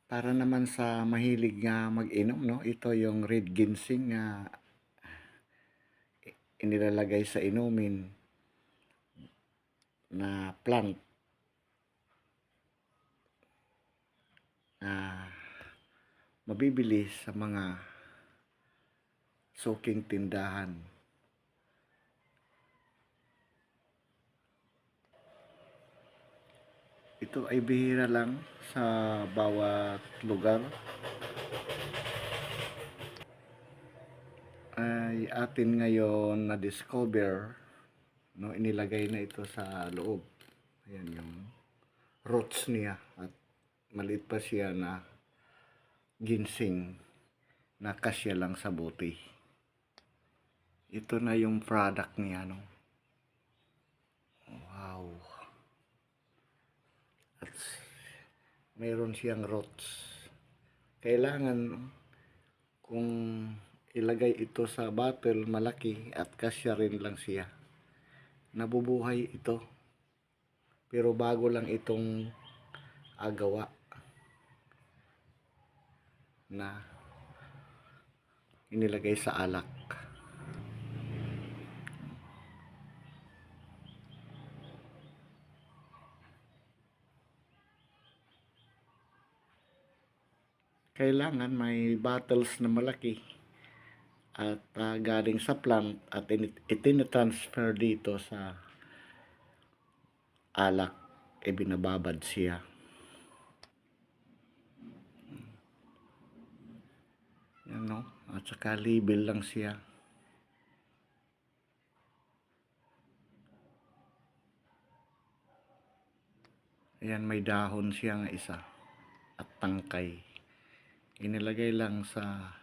Para naman sa mahilig nga mag-inom 'no, ito yung red ginseng na inilalagay sa inumin na plant na mabibili sa mga suking tindahan. Ito ay bihira lang sa bawat lugar. Ay atin ngayon na-discover, no, inilagay na ito sa loob. Ayan yung roots niya at maliit pa siya na ginseng na kasya lang sa bote. Ito na yung product niya, no. Wow. At mayroon siyang roots. Kailangan kung ilagay ito sa bottle malaki at kasya rin lang siya, nabubuhay ito. Pero bago lang itong agawa na inilagay sa alak. Kailangan may bottles na malaki at galing sa plant at itinatransfer dito sa alak, binababad siya. Yan, no? At saka label lang siya. Ayan, may dahon siya nga isa at tangkay. Inilagay lang sa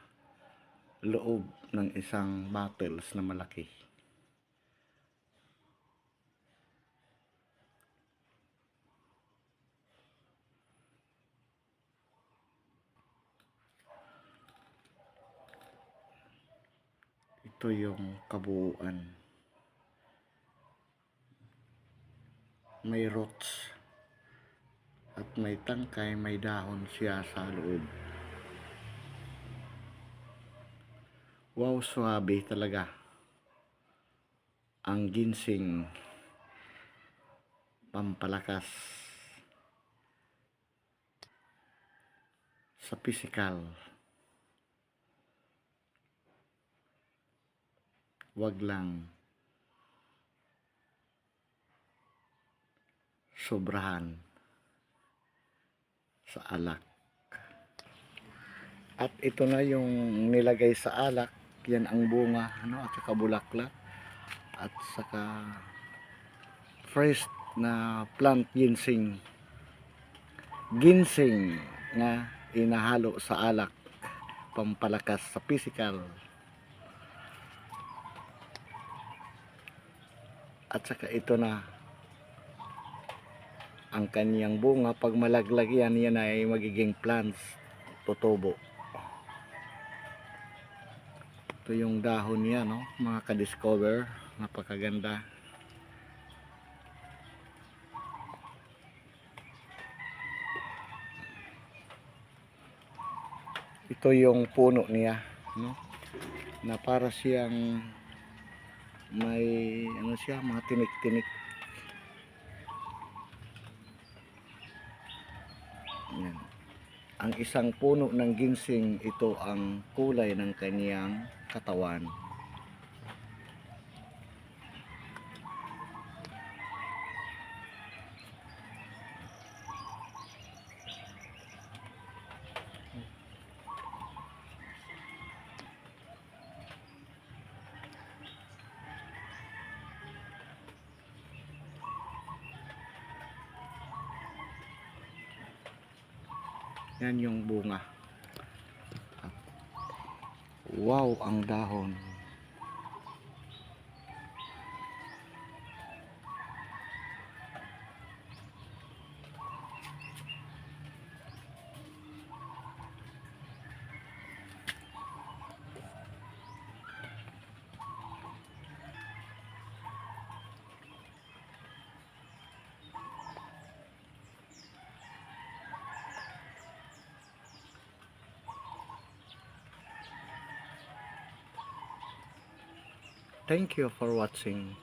loob ng isang bottles na malaki. Ito yung kabuuan. May roots at may tangkay, may dahon siya sa loob. Wow, swabe talaga ang ginseng pampalakas sa physical. Wag lang sobrahan sa alak. At ito na yung nilagay sa alak. Yan ang bunga, ano, at saka bulaklak at saka fresh na plant ginseng na inahalo sa alak pampalakas sa physical. At saka ito na ang kanyang bunga. Pag malaglag yan ay magiging plants, tutubo. Ito yung dahon niya, no, mga ka-discover. Napakaganda. Ito yung puno niya, no, na para siyang may ano siya, mga tinik-tinik. Yan. Ang isang puno ng ginseng, ito ang kulay ng kanyang katawan. Yan yung bunga. Wow, ang dahon. Thank you for watching.